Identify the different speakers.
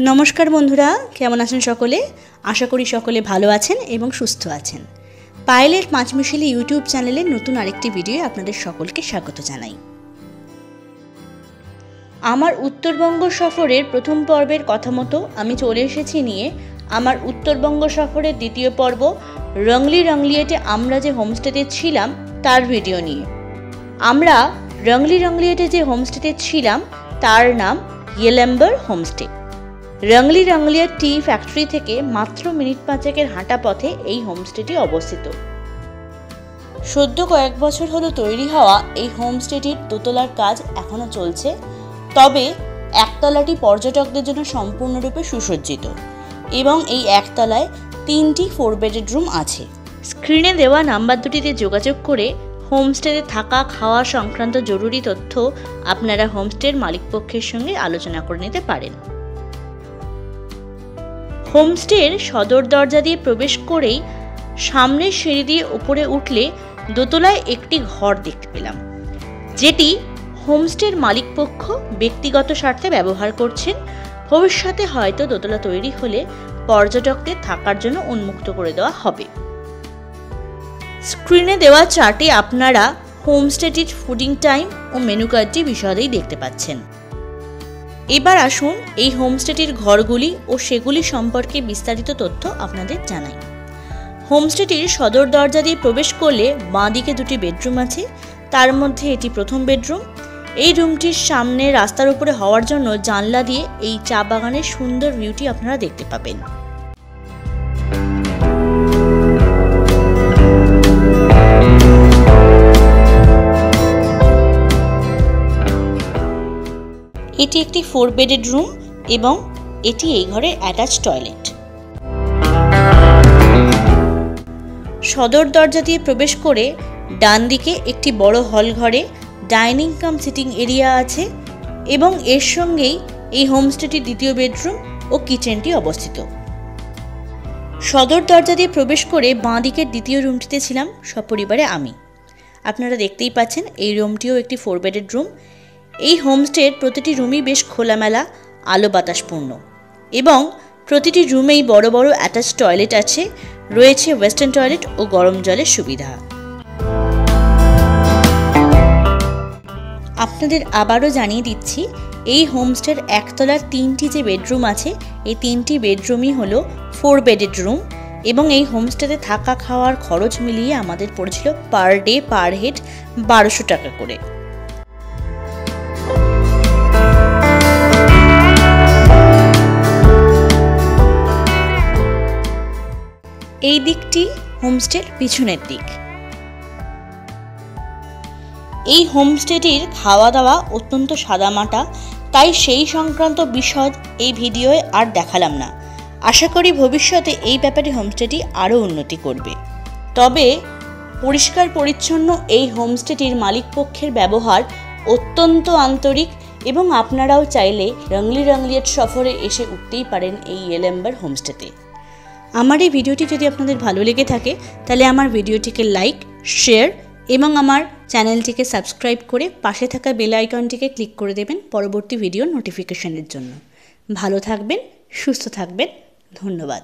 Speaker 1: নমস্কার বন্ধুরা, কেমন আছেন সকলে? আশা করি সকলে ভালো আছেন এবং সুস্থ আছেন। পায়েলের পাঁচমিশালি ইউটিউব চ্যানেলের নতুন আরেকটি ভিডিও আপনাদের সকলকে স্বাগত জানাই। আমার উত্তরবঙ্গ সফরের প্রথম পর্বের কথা মতো আমি চলে এসেছি নিয়ে আমার উত্তরবঙ্গ সফরের দ্বিতীয় পর্ব রংলি রংলিয়েটে আমরা যে হোমস্টেতে ছিলাম তার ভিডিও নিয়ে। আমরা রংলি রংলিয়েটে যে হোমস্টেতে ছিলাম তার নাম ইয়েলেম্বার হোমস্টে। রংলি রংলিয়েট টি ফ্যাক্টরি থেকে মাত্র মিনিট 5 হাঁটা পথে এই হোমস্টেটি অবস্থিত। সদ্য কয়েক বছর হলো তৈরি হওয়া এই হোমস্টেটির দোতলার কাজ এখনও চলছে, তবে একতলাটি পর্যটকদের জন্য সম্পূর্ণরূপে সুসজ্জিত এবং এই একতলায় 3টি 4 বেডেড রুম আছে। স্ক্রিনে দেওয়া নাম্বার দুটিতে যোগাযোগ করে হোমস্টেতে থাকা খাওয়া সংক্রান্ত জরুরি তথ্য আপনারা হোমস্টের মালিকপক্ষের সঙ্গে আলোচনা করে নিতে পারেন। হোমস্টের সদর দরজা দিয়ে প্রবেশ করেই সামনের সিঁড়ি দিয়ে উপরে উঠলে দোতলায় একটি ঘর দেখতে পেলাম, যেটি হোমস্টের মালিকপক্ষ ব্যক্তিগত স্বার্থে ব্যবহার করছেন। ভবিষ্যতে হয়তো দোতলা তৈরি হলে পর্যটকদের থাকার জন্য উন্মুক্ত করে দেওয়া হবে। স্ক্রিনে দেওয়া চার্টে আপনারা হোমস্টেটির ফুডিং টাইম ও মেনু কার্ডটি বিশদেই দেখতে পাচ্ছেন। এবার আসুন এই হোমস্টেটির ঘরগুলি ও সেগুলি সম্পর্কে বিস্তারিত তথ্য আপনাদের জানাই। হোমস্টেটির সদর দরজা দিয়ে প্রবেশ করলে বাঁদিকে 2টি বেডরুম আছে, তার মধ্যে এটি প্রথম বেডরুম। এই রুমটির সামনে রাস্তার উপরে হওয়ার জন্য জানলা দিয়ে এই চা বাগানের সুন্দর ভিউটি আপনারা দেখতে পাবেন। এটি একটি 4 বেডেড রুম এবং এটি এই ঘরের অ্যাটাচ টয়লেট। সদর দরজা দিয়ে প্রবেশ করে ডান দিকে একটি বড় হল ঘরে ডাইনিং কাম সিটিং এরিয়া আছে এবং এর সঙ্গেই এই হোমস্টেটির দ্বিতীয় বেডরুম ও কিচেনটি অবস্থিত। সদর দরজা দিয়ে প্রবেশ করে বাঁ দিকের দ্বিতীয় রুমটিতে ছিলাম সপরিবারে আমি। আপনারা দেখতেই পাচ্ছেন এই রুমটিও একটি 4 বেডেড রুম। এই হোমস্টের প্রতিটি রুমই বেশ খোলামেলা, আলো বাতাসপূর্ণ এবং প্রতিটি রুমেই বড় বড় অ্যাটাচ টয়লেট আছে। রয়েছে ওয়েস্টার্ন টয়লেট ও গরম জলের সুবিধা। আপনাদের আবারও জানিয়ে দিচ্ছি, এই হোমস্টের একতলার 3টি যে বেডরুম আছে এই 3টি বেডরুমই হলো 4 বেডেড রুম এবং এই হোমস্টেতে থাকা খাওয়ার খরচ মিলিয়ে আমাদের পড়েছিল পার ডে পার হেড 1200 টাকা করে। এই দিকটি হোমস্টের পিছনের দিক। এই হোমস্টেটির খাওয়া দাওয়া অত্যন্ত সাদামাটা, তাই সেই সংক্রান্ত বিশদ এই ভিডিওয়ে আর দেখালাম না। আশা করি ভবিষ্যতে এই ব্যাপারে হোমস্টেটি আরও উন্নতি করবে। তবে পরিষ্কার পরিচ্ছন্ন এই হোমস্টেটির মালিকপক্ষের ব্যবহার অত্যন্ত আন্তরিক এবং আপনারাও চাইলে রংলি রংলিয়েট সফরে এসে উঠতেই পারেন এই ইয়েলেম্বার হোমস্টেতে। আমার এই ভিডিওটি যদি আপনাদের ভালো লেগে থাকে তাহলে আমার ভিডিওটিকে লাইক, শেয়ার এবং আমার চ্যানেলটিকে সাবস্ক্রাইব করে পাশে থাকা বেল আইকনটিকে ক্লিক করে দেবেন পরবর্তী ভিডিওর নোটিফিকেশনের জন্য। ভালো থাকবেন, সুস্থ থাকবেন, ধন্যবাদ।